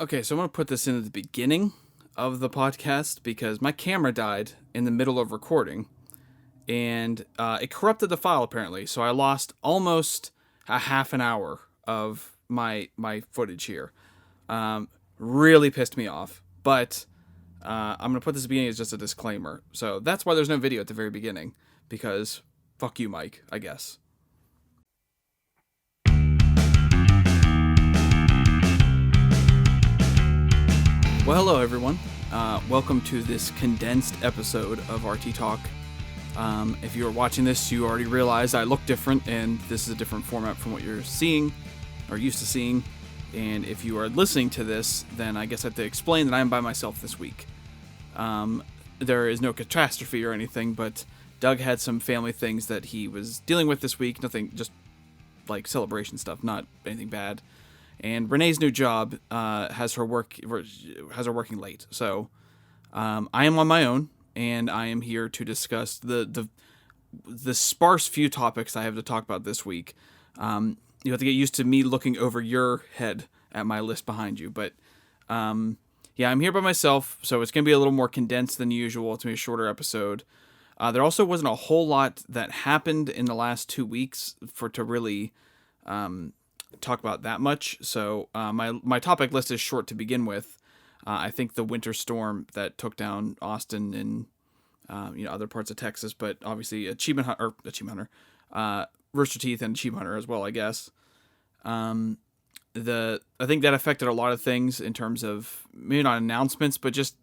Okay, so I'm going to put this in at the beginning of the podcast because my camera died in the middle of recording and it corrupted the file apparently. So I lost almost a half an hour of my footage here. Really pissed me off, but I'm going to put this at the beginning as just a disclaimer. So that's why there's no video at the very beginning, because fuck you, Mike, I guess. Well, hello, everyone. Welcome to this condensed episode of RT Talk. If you are watching this, you already realize I look different, and this is a different format from what you're seeing, or used to seeing. And if you are listening to this, then I guess I have to explain that I am by myself this week. There is no catastrophe or anything, but Doug had some family things that he was dealing with this week. Nothing, just like celebration stuff, not anything bad. And Renee's new job has her working late, so I am on my own, and I am here to discuss the sparse few topics I have to talk about this week. You have to get used to me looking over your head at my list behind you, but yeah, I'm here by myself, so it's gonna be a little more condensed than usual. It's gonna be a shorter episode. There also wasn't a whole lot that happened in the last 2 weeks to really talk about that much, so my topic list is short to begin with. I think the winter storm that took down Austin and other parts of Texas, but obviously Achievement Hunter, Rooster Teeth and Achievement Hunter as well, I guess. I think that affected a lot of things in terms of maybe not announcements, but just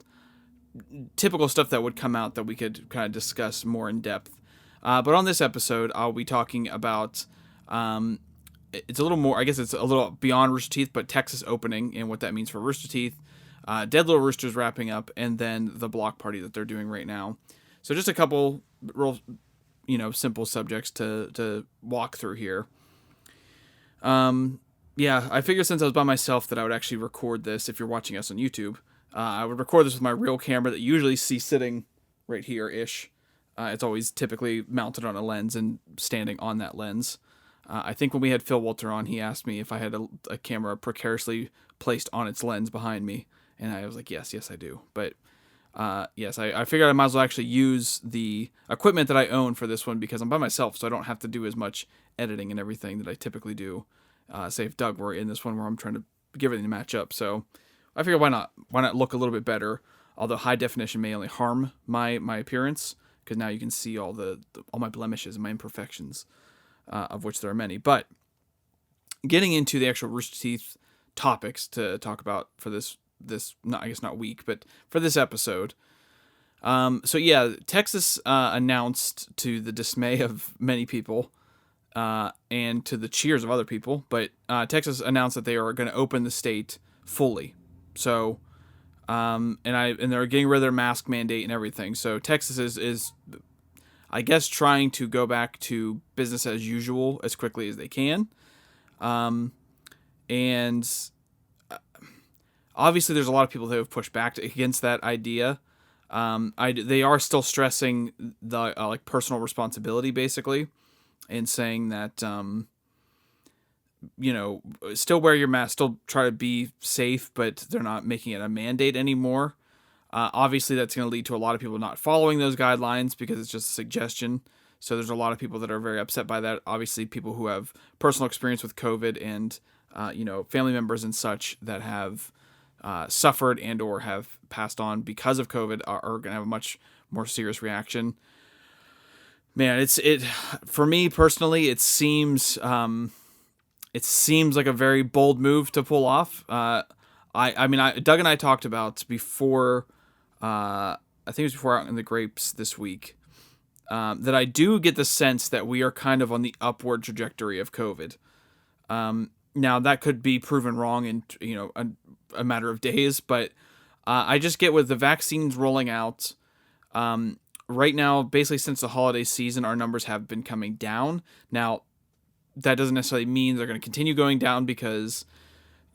typical stuff that would come out that we could kind of discuss more in depth. But on this episode, I'll be talking about it's a little more, I guess it's a little beyond Rooster Teeth, but Texas opening and what that means for Rooster Teeth, Dead Little Roosters wrapping up, and then the block party that they're doing right now. So just a couple real, simple subjects to walk through here. Yeah, I figured since I was by myself that I would actually record this. If you're watching us on YouTube, I would record this with my real camera that you usually see sitting right here-ish. It's always typically mounted on a lens and standing on that lens. I think when we had Phil Walter on, he asked me if I had a camera precariously placed on its lens behind me, and I was like, yes, I do. But yes, I figured I might as well actually use the equipment that I own for this one because I'm by myself, so I don't have to do as much editing and everything that I typically do. Say if Doug were in this one where I'm trying to get everything to match up. So I figured why not look a little bit better, although high definition may only harm my appearance, because now you can see all my blemishes and my imperfections. Of which there are many. But getting into the actual Rooster Teeth topics to talk about for this not week, but for this episode. So yeah, Texas announced, to the dismay of many people and to the cheers of other people, but Texas announced that they are going to open the state fully. So and they're getting rid of their mask mandate and everything. So Texas is I guess trying to go back to business as usual as quickly as they can. And obviously there's a lot of people that have pushed back against that idea. They are still stressing the personal responsibility, basically, and saying that, still wear your mask, still try to be safe, but they're not making it a mandate anymore. Obviously, that's going to lead to a lot of people not following those guidelines because it's just a suggestion. So there's a lot of people that are very upset by that. Obviously, people who have personal experience with COVID and, family members and such that have suffered and or have passed on because of COVID are going to have a much more serious reaction. Man, for me personally, it seems like a very bold move to pull off. Doug and I talked about before. I think it was before Out in the Grapes this week, that I do get the sense that we are kind of on the upward trajectory of COVID. Now that could be proven wrong in a matter of days, but I just get with the vaccines rolling out right now. Basically, since the holiday season, our numbers have been coming down. Now, that doesn't necessarily mean they're going to continue going down because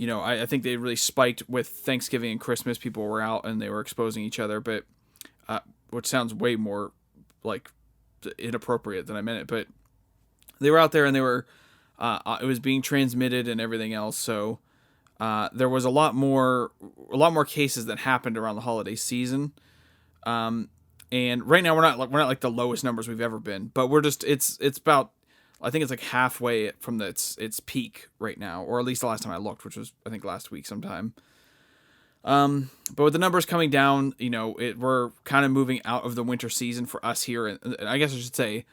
I think they really spiked with Thanksgiving and Christmas. People were out and they were exposing each other, but which sounds way more like inappropriate than I meant it. But they were out there and they were it was being transmitted and everything else. So there was a lot more cases that happened around the holiday season. And right now we're not like the lowest numbers we've ever been, but we're just it's about, I think it's like halfway from its peak right now, or at least the last time I looked, which was I think last week sometime. But with the numbers coming down, we're kind of moving out of the winter season for us here, and I guess I should say,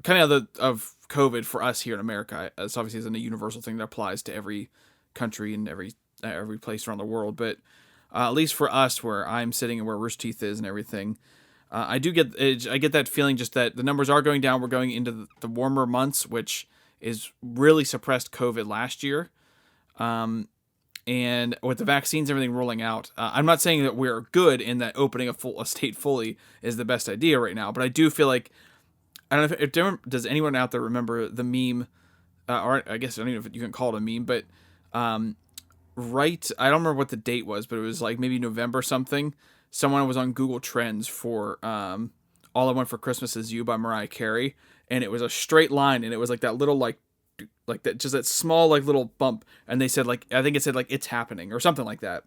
kind of of COVID for us here in America. This obviously isn't a universal thing that applies to every country and every place around the world, but at least for us, where I'm sitting and where Rooster Teeth is and everything, I get that feeling just that the numbers are going down. We're going into the warmer months, which is really suppressed COVID last year. And with the vaccines and everything rolling out, I'm not saying that we're good and that opening a state fully is the best idea right now, but I do feel like, I don't know if does anyone out there remember the meme, or I guess I don't even know if you can call it a meme, but right, I don't remember what the date was, but it was like maybe November something. Someone was on Google Trends for All I Want for Christmas Is You by Mariah Carey, and it was a straight line, and it was like that little like that, just that small like little bump, and they said like, I think it said like it's happening or something like that.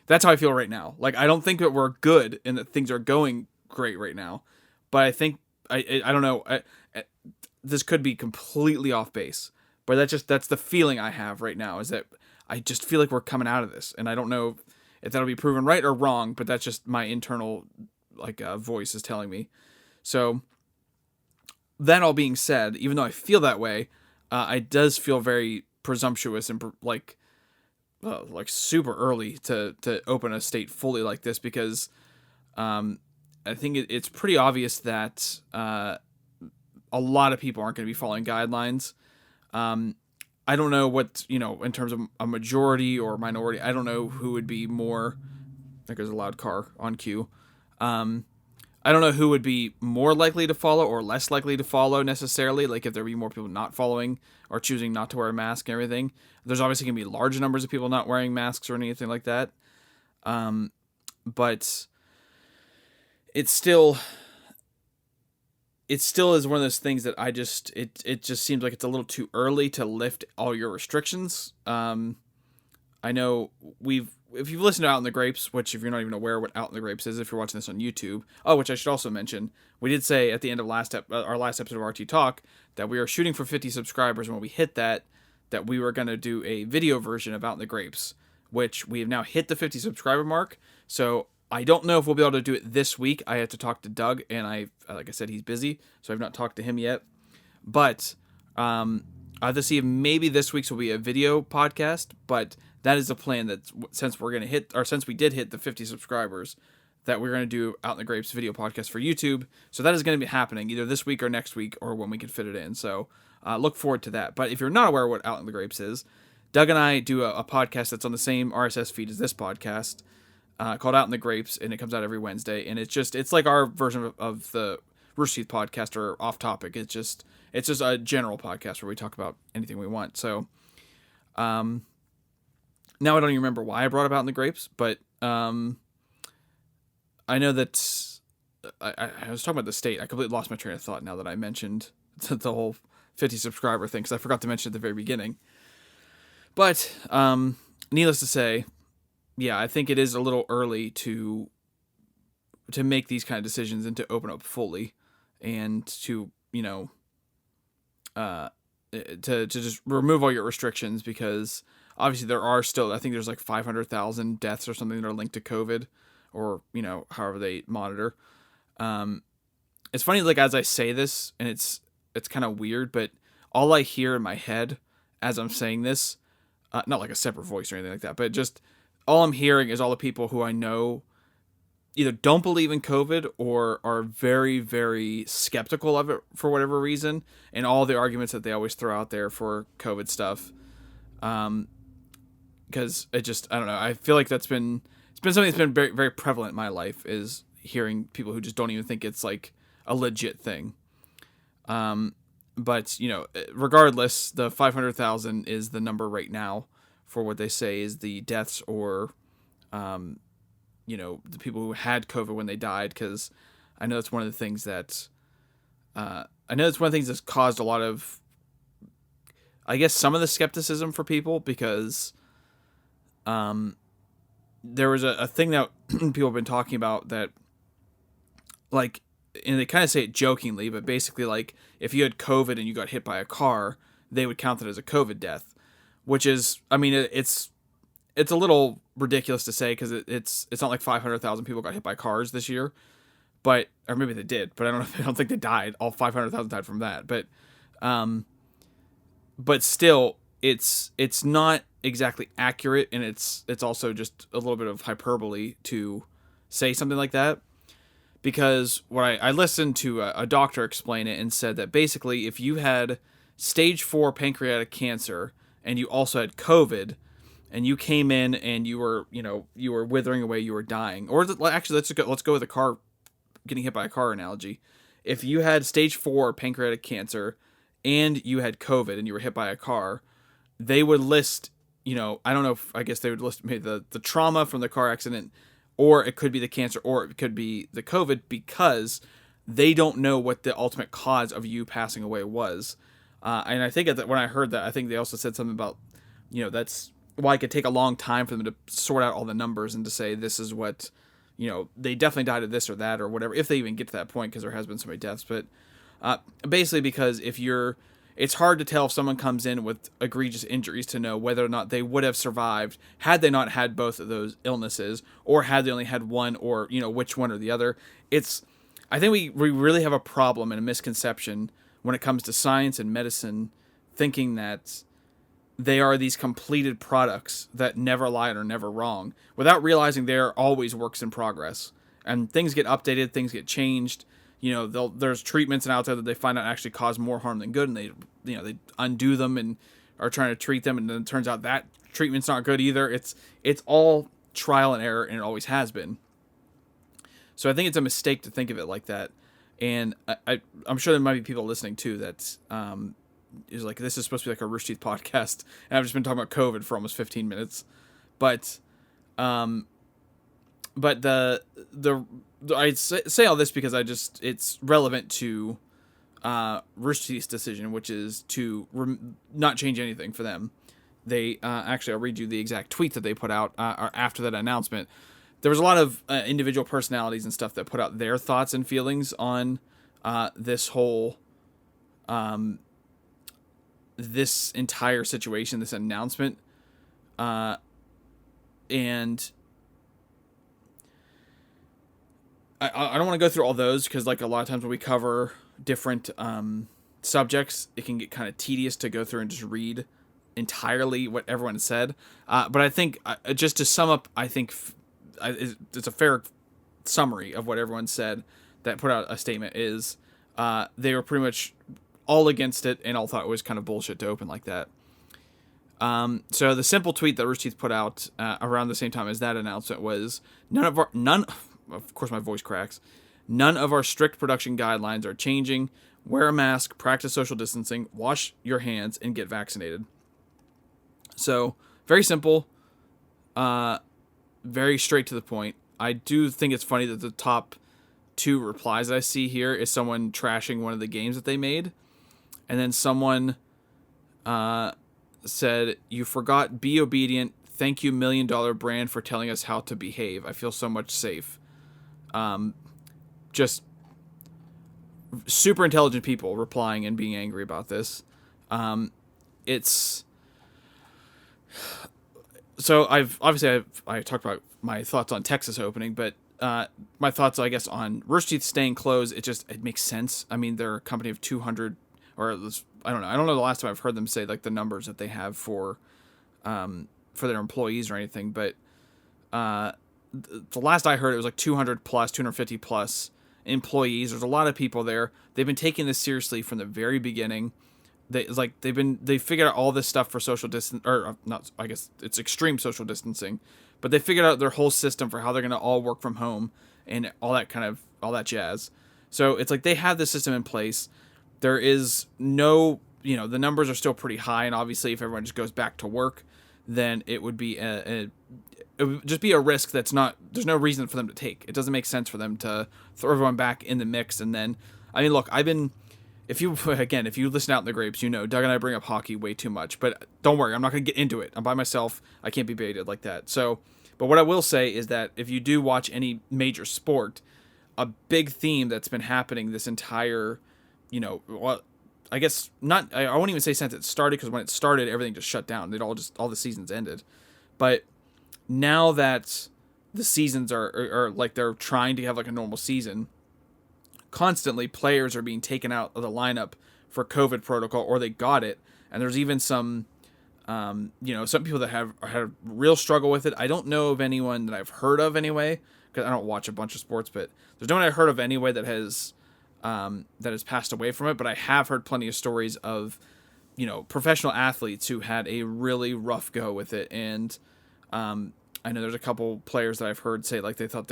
That's how I feel right now. Like, I don't think that we're good and that things are going great right now, but I think I don't know. This could be completely off base, but that's the feeling I have right now, is that I just feel like we're coming out of this, and I don't know if that'll be proven right or wrong, but that's just my internal voice is telling me. So that all being said, even though I feel that way, it does feel very presumptuous and like super early to open a state fully like this, because I think it's pretty obvious that a lot of people aren't going to be following guidelines. I don't know what, in terms of a majority or minority, I don't know who would be more, I think there's a loud car on cue. I don't know who would be more likely to follow or less likely to follow necessarily, like if there be more people not following or choosing not to wear a mask and everything. There's obviously going to be large numbers of people not wearing masks or anything like that. But it still is one of those things that it just seems like it's a little too early to lift all your restrictions. I know if you've listened to Out in the Grapes, which if you're not even aware what Out in the Grapes is, if you're watching this on YouTube, which I should also mention, we did say at the end of our last episode of RT Talk that we are shooting for 50 subscribers, and when we hit that we were going to do a video version of Out in the Grapes, which we have now hit the 50 subscriber mark. So I don't know if we'll be able to do it this week. I have to talk to Doug, and like I said, he's busy, so I've not talked to him yet. But I have to see if maybe this week's will be a video podcast. But that is the plan, that since we did hit the 50 subscribers, that we're going to do Out in the Grapes video podcast for YouTube. So that is going to be happening either this week or next week, or when we can fit it in. So look forward to that. But if you're not aware of what Out in the Grapes is, Doug and I do a podcast that's on the same RSS feed as this podcast, called Out in the Grapes, and it comes out every Wednesday. And it's like our version of the Rooster Teeth podcast, or Off Topic. It's just a general podcast where we talk about anything we want. So, now I don't even remember why I brought up Out in the Grapes, but I know that I was talking about the state. I completely lost my train of thought now that I mentioned the whole 50 subscriber thing, because I forgot to mention at the very beginning. But needless to say, yeah, I think it is a little early to make these kind of decisions and to open up fully, and to to just remove all your restrictions, because obviously there are still, I think there's like 500,000 deaths or something that are linked to COVID, or however they monitor. It's funny, like, as I say this, and it's kind of weird, but all I hear in my head as I'm saying this, not like a separate voice or anything like that, but just all I'm hearing is all the people who I know either don't believe in COVID or are very, very skeptical of it for whatever reason, and all the arguments that they always throw out there for COVID stuff. Because it just, I don't know, I feel like it's been something that's been very, very prevalent in my life, is hearing people who just don't even think it's like a legit thing. But regardless, the 500,000 is the number right now for what they say is the deaths, or the people who had COVID when they died, because I know that's one of the things that's caused a lot of, I guess, some of the skepticism for people, because there was a thing that people have been talking about that, like, and they kind of say it jokingly, but basically, like, if you had COVID and you got hit by a car, they would count it as a COVID death, which is, I mean, it's a little ridiculous to say because it's not like 500,000 people got hit by cars this year, or maybe they did, but I don't think they died. All 500,000 died from that, but still, it's not exactly accurate, and it's also just a little bit of hyperbole to say something like that. Because I listened to a doctor explain it and said that basically if you had stage 4 pancreatic cancer and you also had COVID and you came in and you were withering away, you were dying, or actually let's go with a car, getting hit by a car analogy. If you had stage 4 pancreatic cancer and you had COVID and you were hit by a car, they would list, I don't know I guess they would list maybe the trauma from the car accident, or it could be the cancer, or it could be the COVID, because they don't know what the ultimate cause of you passing away was. And I think when I heard that, I think they also said something about, that's why it could take a long time for them to sort out all the numbers and to say this is what, they definitely died of this or that or whatever, if they even get to that point, because there has been so many deaths. But basically, because it's hard to tell if someone comes in with egregious injuries to know whether or not they would have survived had they not had both of those illnesses, or had they only had one, or, which one or the other. I think we really have a problem and a misconception when it comes to science and medicine, thinking that they are these completed products that never lie or never wrong, without realizing they're always works in progress. And things get updated, things get changed. There's treatments out there that they find out actually cause more harm than good, and they undo them and are trying to treat them, and then it turns out that treatment's not good either. It's all trial and error, and it always has been. So I think it's a mistake to think of it like that. And I'm sure there might be people listening too that is like, this is supposed to be like a Rooster Teeth podcast, and I've just been talking about COVID for almost 15 minutes. But I say all this because it's relevant to Rooster Teeth's decision, which is to not change anything for them. They actually, I'll read you the exact tweet that they put out after that announcement. There was a lot of individual personalities and stuff that put out their thoughts and feelings on this whole this entire situation, this announcement, and I don't want to go through all those because, like, a lot of times when we cover different subjects, it can get kind of tedious to go through and just read entirely what everyone said. But I think, just to sum up, I think it's a fair summary of what everyone said that put out a statement is they were pretty much all against it and all thought it was kind of bullshit to open like that. So the simple tweet that Rooster Teeth put out around the same time as that announcement was, of course my voice cracks, none of our strict production guidelines are changing. Wear a mask, practice social distancing, wash your hands, and get vaccinated. So, very simple, very straight to the point. I do think it's funny that the top 2 replies that I see here is someone trashing one of the games that they made. And then someone said, "You forgot, be obedient. Thank you, $1 million brand, for telling us how to behave. I feel so much safe." Just super intelligent people replying and being angry about this. It's so I talked about my thoughts on Texas opening, but my thoughts, I guess, on Rooster Teeth staying closed, it makes sense. I mean, they're a company of 200, or I don't know the last time I've heard them say like the numbers that they have for their employees or anything, but the last I heard, it was like 200 plus, 250 plus employees. There's a lot of people there. They've been taking this seriously from the very beginning. They figured out all this stuff for social distance, or not, I guess it's extreme social distancing, but they figured out their whole system for how they're going to all work from home and all that jazz. So it's like they have this system in place. There is no, the numbers are still pretty high, and obviously if everyone just goes back to work, then it would be it would just be a risk there's no reason for them to take. It doesn't make sense for them to throw everyone back in the mix. And then, I mean, look, if you listen out in the grapes, Doug and I bring up hockey way too much. But don't worry, I'm not going to get into it. I'm by myself. I can't be baited like that. So, but what I will say is that if you do watch any major sport, a big theme that's been happening this entire, well, I guess not. I won't even say since it started, because when it started, everything just shut down. All the seasons ended. But now that the seasons are like they're trying to have like a normal season, constantly players are being taken out of the lineup for COVID protocol, or they got it. And there's even some, some people that have had a real struggle with it. I don't know of anyone that I've heard of anyway, because I don't watch a bunch of sports, but there's no one I've heard of anyway that has passed away from it. But I have heard plenty of stories of, professional athletes who had a really rough go with it. And I know there's a couple players that I've heard say like they thought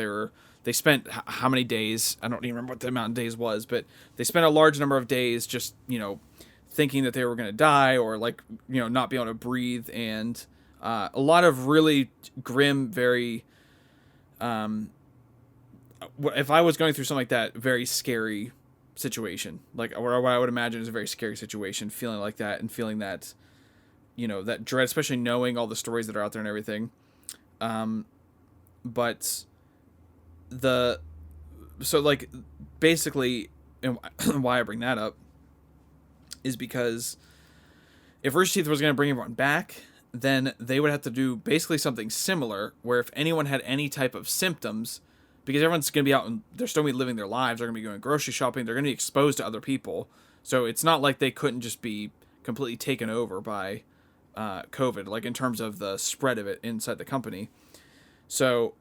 they spent how many days, I don't even remember what the amount of days was, but they spent a large number of days just, thinking that they were going to die, or like, not be able to breathe. And a lot of really grim, very, if I was going through something like that, very scary situation, like what I would imagine is a very scary situation, feeling like that and feeling that, that dread, especially knowing all the stories that are out there and everything. But so like basically, and why I bring that up is because if Rooster Teeth was going to bring everyone back, then they would have to do basically something similar, where if anyone had any type of symptoms, because everyone's going to be out and they're still going to be living their lives, they're going to be going grocery shopping, they're going to be exposed to other people. So it's not like they couldn't just be completely taken over by COVID, like in terms of the spread of it inside the company. So,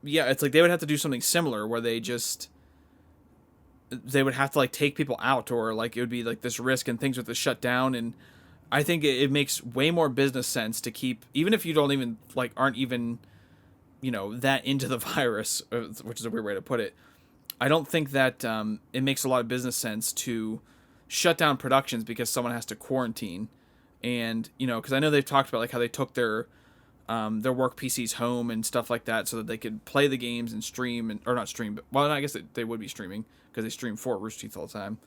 it's like they would have to do something similar, where they would have to like take people out, or like it would be like this risk and things with the shut down. And I think it makes way more business sense to keep, even if you don't even aren't even, that into the virus, which is a weird way to put it. I don't think that it makes a lot of business sense to shut down productions because someone has to quarantine. And, because I know they've talked about like how they took their work PCs home and stuff like that, so that they could play the games and stream, or not stream, but, well, I guess they would be streaming because they stream for Rooster Teeth all the time.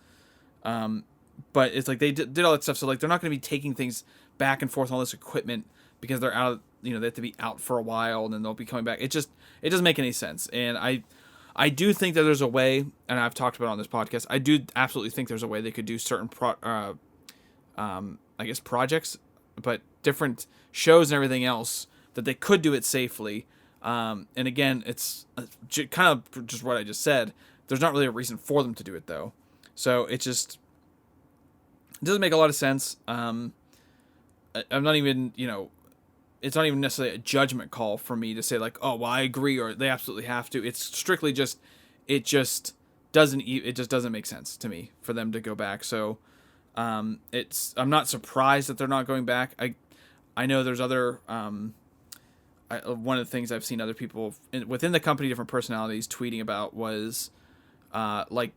But it's like they did all that stuff, so like they're not going to be taking things back and forth on all this equipment because they're out. They have to be out for a while and then they'll be coming back. It doesn't make any sense. And I do think that there's a way, and I've talked about it on this podcast, I do absolutely think there's a way they could do certain projects, but different shows and everything else, that they could do it safely. And again, it's kind of just what I just said. There's not really a reason for them to do it, though. So it doesn't make a lot of sense. I'm not even, it's not even necessarily a judgment call for me to say like, oh, well, I agree, or they absolutely have to. It's strictly just, it just doesn't make sense to me for them to go back. So I'm not surprised that they're not going back. I know there's other, one of the things I've seen other people within the company, different personalities tweeting about was like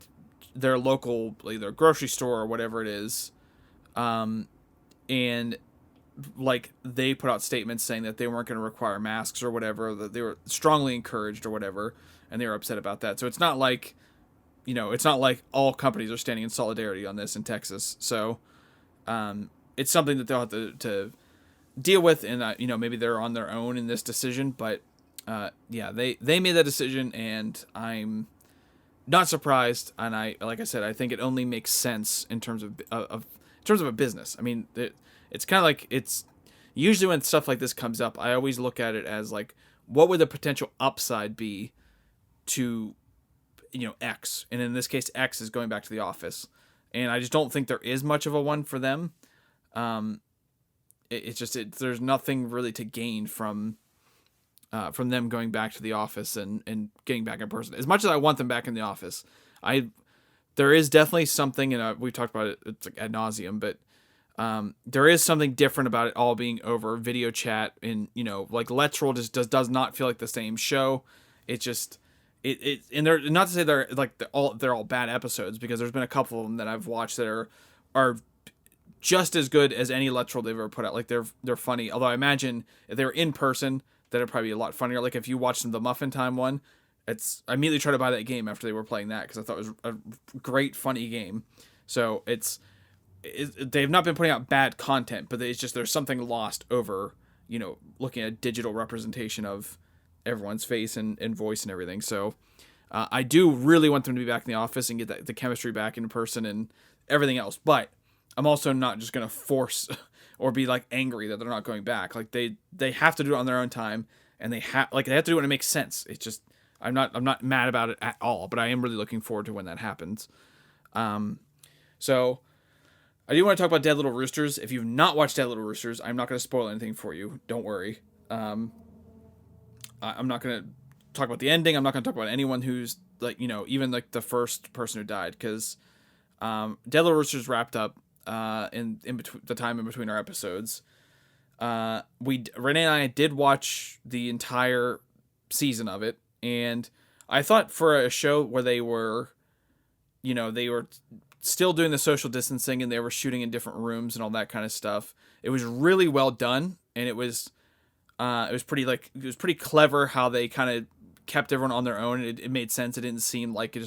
their local, either grocery store or whatever it is. And like they put out statements saying that they weren't going to require masks or whatever, that they were strongly encouraged or whatever, and they were upset about that. So it's not like, it's not like all companies are standing in solidarity on this in Texas. So it's something that they'll have to deal with, and maybe they're on their own in this decision, but they made that decision, and I'm not surprised. And like I said, I think it only makes sense in terms of a business. I mean, it's kind of like, it's usually when stuff like this comes up, I always look at it as like, what would the potential upside be to X, and in this case X is going back to the office, and I just don't think there is much of a one for them. There's nothing really to gain from them going back to the office and getting back in person. As much as I want them back in the office, there is definitely something, and we've talked about it, it's like ad nauseum, but there is something different about it all being over video chat, and like Let's Roll just does not feel like the same show. It just and they're not to say they're like they're all bad episodes, because there's been a couple of them that I've watched that are just as good as any Let's Roll they've ever put out. Like they're funny. Although I imagine if they were in person, that'd probably be a lot funnier. Like if you watched the Muffin Time one, I immediately tried to buy that game after they were playing that because I thought it was a great, funny game. So they've not been putting out bad content, but it's just there's something lost over looking at digital representation of everyone's face and voice and everything. So I do really want them to be back in the office and get the chemistry back in person and everything else. But I'm also not just gonna force or be like angry that they're not going back. Like they have to do it on their own time, and they have to do it when it makes sense. It's just I'm not mad about it at all, but I am really looking forward to when that happens. So I do want to talk about Dead Little Roosters. If you've not watched Dead Little Roosters, I'm not going to spoil anything for you. Don't worry. I'm not going to talk about the ending. I'm not going to talk about anyone who's like, even like the first person who died, because Dead Little Roosters wrapped up in between the time in between our episodes. Renee and I did watch the entire season of it, and I thought for a show where they were still doing the social distancing and they were shooting in different rooms and all that kind of stuff, it was really well done, and it was pretty clever how they kind of kept everyone on their own. It made sense. It didn't seem like it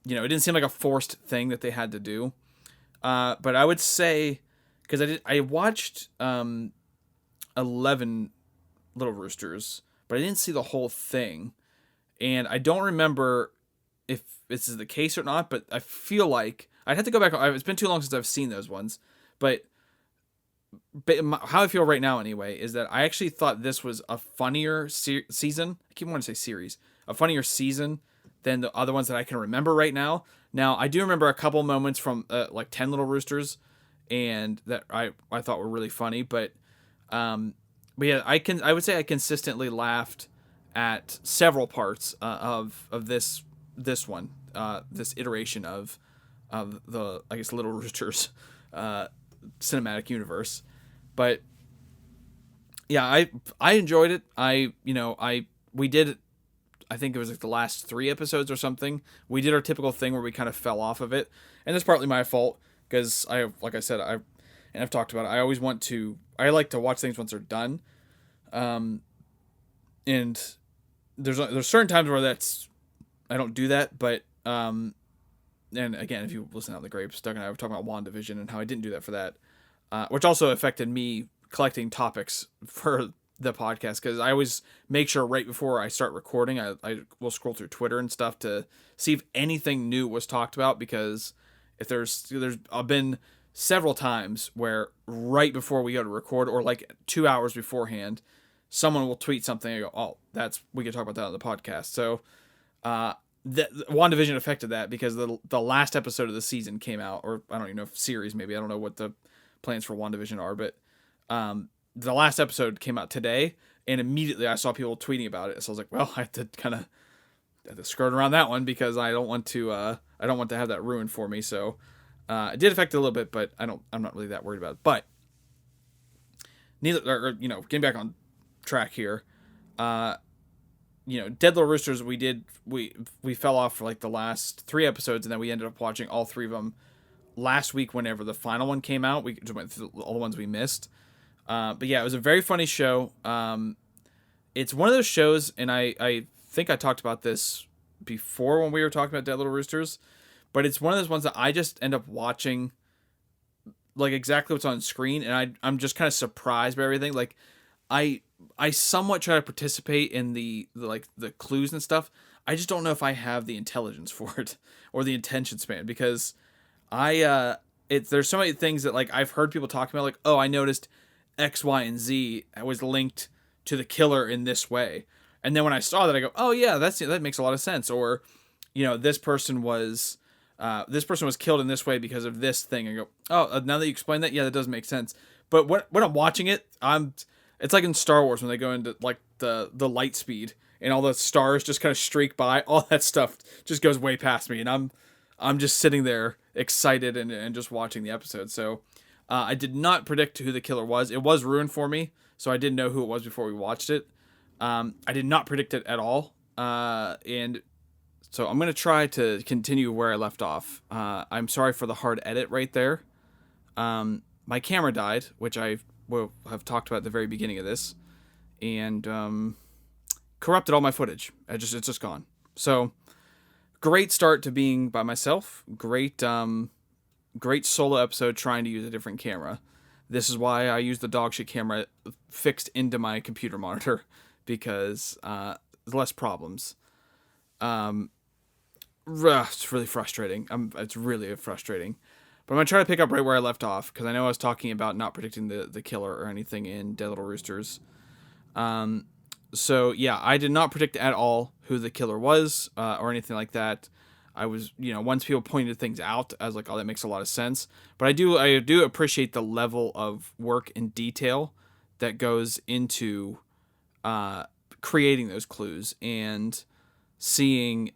didn't seem like a forced thing that they had to do. But I would say, because I watched 11 Little Roosters, but I didn't see the whole thing, and I don't remember if this is the case or not, but I feel like I'd have to go back. It's been too long since I've seen those ones, but how I feel right now anyway is that I actually thought this was a funnier season. I keep wanting to say series, a funnier season than the other ones that I can remember right now. Now, I do remember a couple moments from like 10 Little Roosters, and that I thought were really funny, but yeah, I would say I consistently laughed at several parts of this one, this iteration of the, I guess, Little Roosters cinematic universe. But yeah, I enjoyed it. We did, I think it was like the last 3 episodes or something, we did our typical thing where we kind of fell off of it, and it's partly my fault because like I said, I've talked about it. I like to watch things once they're done, and there's certain times where I don't do that, but and again, if you listen out the grapes, Doug and I were talking about WandaVision and how I didn't do that for that, which also affected me collecting topics for the podcast, because I always make sure right before I start recording, I will scroll through Twitter and stuff to see if anything new was talked about, because if there's been several times where right before we go to record, or like 2 hours beforehand, someone will tweet something and I go, oh, we can talk about that on the podcast. So the WandaVision affected that, because the last episode of the season came out, or I don't even know if series, maybe, I don't know what the plans for WandaVision are, but the last episode came out today, and immediately I saw people tweeting about it. So I was like, well, I have to skirt around that one, because I don't want to have that ruined for me. So it did affect it a little bit, but I'm not really that worried about it. But getting back on track here, Dead Little Roosters, we fell off for like the last 3 episodes, and then we ended up watching all 3 of them last week whenever the final one came out. We just went through all the ones we missed. But yeah, it was a very funny show. It's one of those shows, and I think I talked about this before when we were talking about Dead Little Roosters, but it's one of those ones that I just end up watching like exactly what's on screen, and I'm just kind of surprised by everything. Like I somewhat try to participate in the clues and stuff. I just don't know if I have the intelligence for it or the attention span, because there's so many things that like I've heard people talking about, like, oh, I noticed X, Y, and Z was linked to the killer in this way, and then when I saw that, I go, oh yeah, that makes a lot of sense. Or this person was killed in this way because of this thing. I go, oh, now that you explain that, yeah, that does make sense. But when I'm watching it, it's like in Star Wars when they go into like the light speed and all the stars just kind of streak by. All that stuff just goes way past me, and I'm just sitting there excited and just watching the episode. So I did not predict who the killer was. It was ruined for me, so I didn't know who it was before we watched it. I did not predict it at all, and so I'm going to try to continue where I left off. I'm sorry for the hard edit right there. My camera died, which I will have talked about at the very beginning of this, and corrupted all my footage. It's just gone. So great start to being by myself. Great solo episode trying to use a different camera. This is why I use the dogshit camera fixed into my computer monitor, because there's less problems. It's really frustrating. It's really frustrating. But I'm going to try to pick up right where I left off, because I know I was talking about not predicting the killer or anything in Dead Little Roosters. So, yeah, I did not predict at all who the killer was or anything like that. I was, once people pointed things out, I was like, oh, that makes a lot of sense. But I do appreciate the level of work and detail that goes into creating those clues and seeing,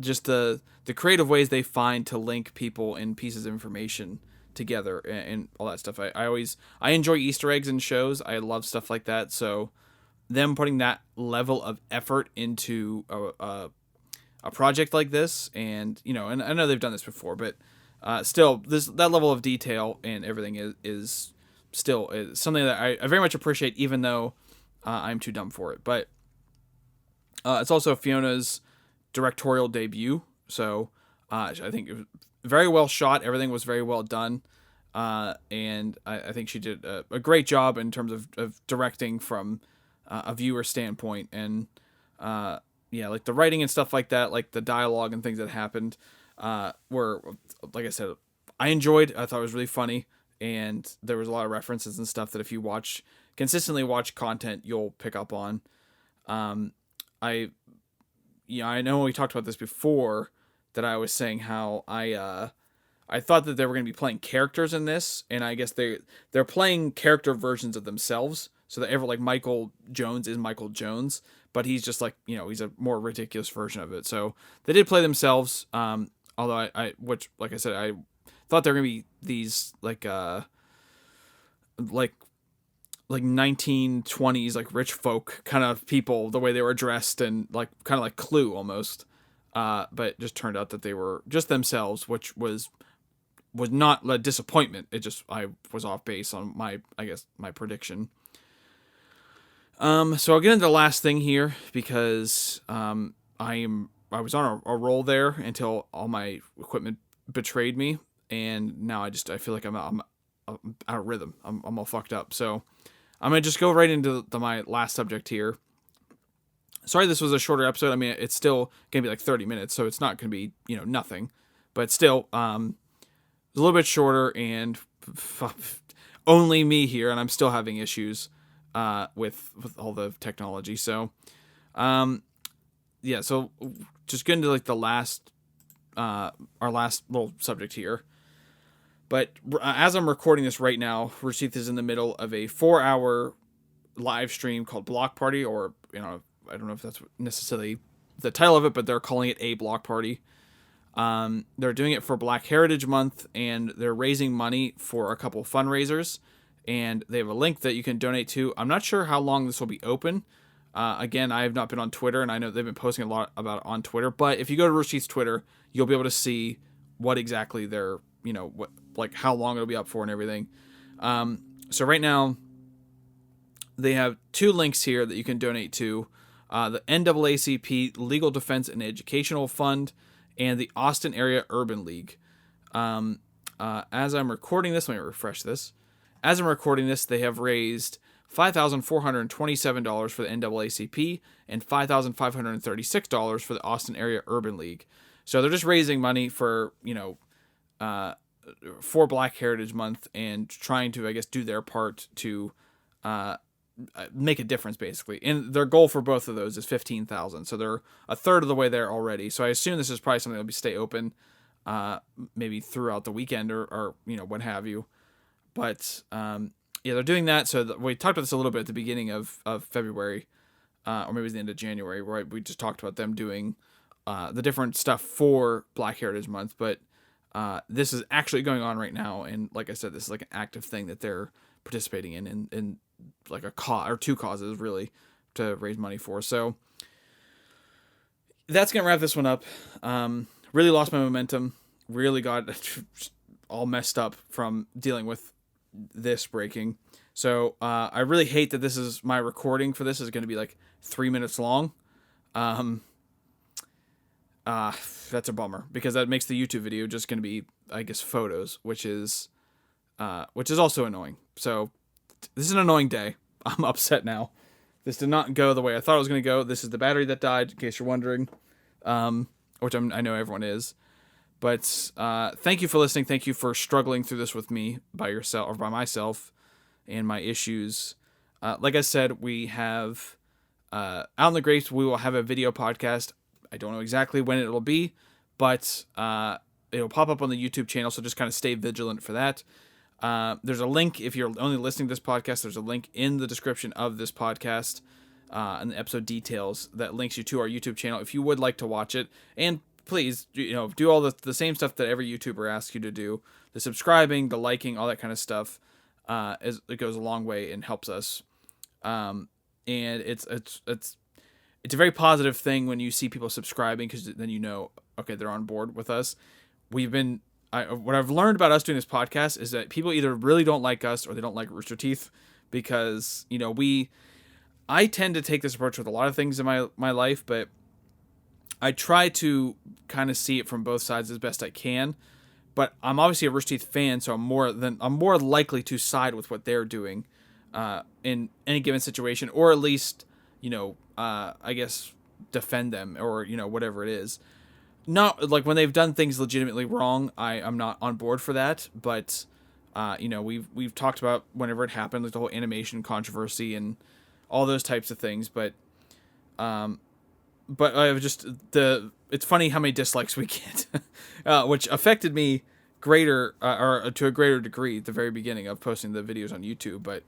just the creative ways they find to link people and pieces of information together and all that stuff. I enjoy Easter eggs in shows. I love stuff like that. So them putting that level of effort into a project like this, and and I know they've done this before, but still, that level of detail and everything is still something that I very much appreciate, even though I'm too dumb for it. But it's also Fiona's directorial debut, so I think it was very well shot. Everything was very well done, and I think she did a great job in terms of directing from a viewer standpoint, and like the writing and stuff like that, like the dialogue and things that happened were, like I said, I enjoyed. I thought it was really funny, and there was a lot of references and stuff that if you consistently watch content, you'll pick up on. I know we talked about this before, that I was saying how I thought that they were going to be playing characters in this, and I guess they're playing character versions of themselves. So that like Michael Jones is Michael Jones, but he's just like, he's a more ridiculous version of it. So they did play themselves. Although which, like I said, I thought they were going to be these like 1920s, like rich folk kind of people, the way they were dressed, and like kind of like Clue almost. But it just turned out that they were just themselves, which was not a disappointment. I was off base on my prediction. So I'll get into the last thing here, because I was on a roll there until all my equipment betrayed me, and now I feel like I'm out of rhythm. I'm all fucked up. So I'm gonna just go right into my last subject here. Sorry, this was a shorter episode. I mean, it's still gonna be like 30 minutes, so it's not gonna be nothing, but still a little bit shorter, and only me here, and I'm still having issues with all the technology. So so just getting to like the last our last little subject here. But as I'm recording this right now, Rooster Teeth is in the middle of a 4-hour live stream called Block Party, or I don't know if that's necessarily the title of it, but they're calling it a Block Party. They're doing it for Black Heritage Month, and they're raising money for a couple fundraisers, and they have a link that you can donate to. I'm not sure how long this will be open. Again, I have not been on Twitter, and I know they've been posting a lot about it on Twitter, but if you go to Rooster Teeth's Twitter, you'll be able to see what exactly they're, how long it'll be up for and everything. So right now, they have 2 links here that you can donate to. The NAACP Legal Defense and Educational Fund, and the Austin Area Urban League. As I'm recording this, let me refresh this. As I'm recording this, they have raised $5,427 for the NAACP and $5,536 for the Austin Area Urban League. So they're just raising money for, for Black Heritage Month, and trying to, I guess, do their part to make a difference, basically. And their goal for both of those is $15,000. So they're a third of the way there already. So I assume this is probably something that'll stay open maybe throughout the weekend or what have you. But they're doing that. So we talked about this a little bit at the beginning of February, or maybe it was the end of January, where we just talked about them doing the different stuff for Black Heritage Month. But this is actually going on right now. And like I said, this is like an active thing that they're participating in like a cause, or 2 causes really, to raise money for. So that's going to wrap this one up. Really lost my momentum. Really got all messed up from dealing with this breaking. So I really hate that my recording for this is going to be like 3 minutes long. That's a bummer because that makes the YouTube video just going to be, I guess, photos, which is also annoying. So this is an annoying day. I'm upset now. This did not go the way I thought it was going to go. This is the battery that died, in case you're wondering, which I know everyone is. But thank you for listening. Thank you for struggling through this with me by myself and my issues. Like I said, we have out in the Grapes, we will have a video podcast. I don't know exactly when it'll be, but it'll pop up on the YouTube channel, so just kind of stay vigilant for that. There's a link, if you're only listening to this podcast, there's a link in the description of this podcast and the episode details that links you to our YouTube channel if you would like to watch it. And please, do all the same stuff that every YouTuber asks you to do. The subscribing, the liking, all that kind of stuff. It goes a long way and helps us. And it's a very positive thing when you see people subscribing, because then okay, they're on board with us. What I've learned about us doing this podcast is that people either really don't like us or they don't like Rooster Teeth, because I tend to take this approach with a lot of things in my life, but I try to kind of see it from both sides as best I can. But I'm obviously a Rooster Teeth fan, so I'm more likely to side with what they're doing in any given situation, or at least I guess defend them, or whatever it is. Not like when they've done things legitimately wrong, I'm not on board for that. But we've talked about whenever it happened, like the whole animation controversy and all those types of things. But it's funny how many dislikes we get, which affected me greater or to a greater degree at the very beginning of posting the videos on YouTube. But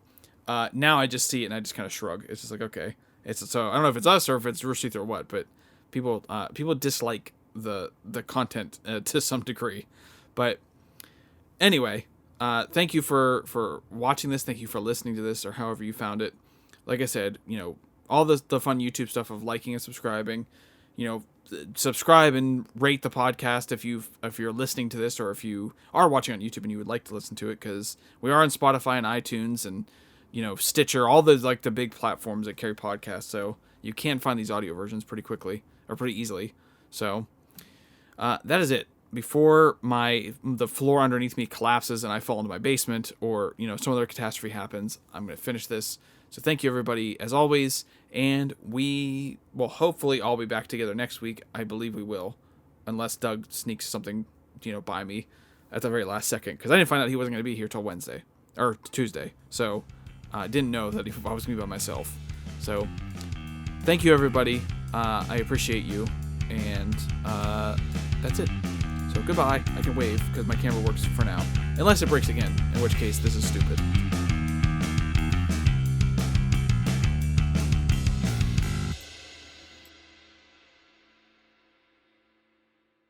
now I just see it and I just kind of shrug. It's just like, okay, so I don't know if it's us or if it's Rooster Teeth or what, but people dislike the content to some degree. But anyway, thank you for watching this. Thank you for listening to this, or however you found it. Like I said, all the fun YouTube stuff of liking and subscribing. Subscribe and rate the podcast if you're listening to this, or if you are watching on YouTube and you would like to listen to it, because we are on Spotify and iTunes and Stitcher, all the big platforms that carry podcasts. So you can find these audio versions pretty quickly or pretty easily. So that is it. Before the floor underneath me collapses and I fall into my basement, or some other catastrophe happens, I'm going to finish this. So thank you, everybody, as always, and we will hopefully all be back together next week. I believe we will, unless Doug sneaks something, by me at the very last second, because I didn't find out he wasn't going to be here till Wednesday or Tuesday. So I didn't know that I was going to be by myself. So thank you, everybody. I appreciate you, and that's it. So goodbye. I can wave because my camera works for now, unless it breaks again, in which case this is stupid.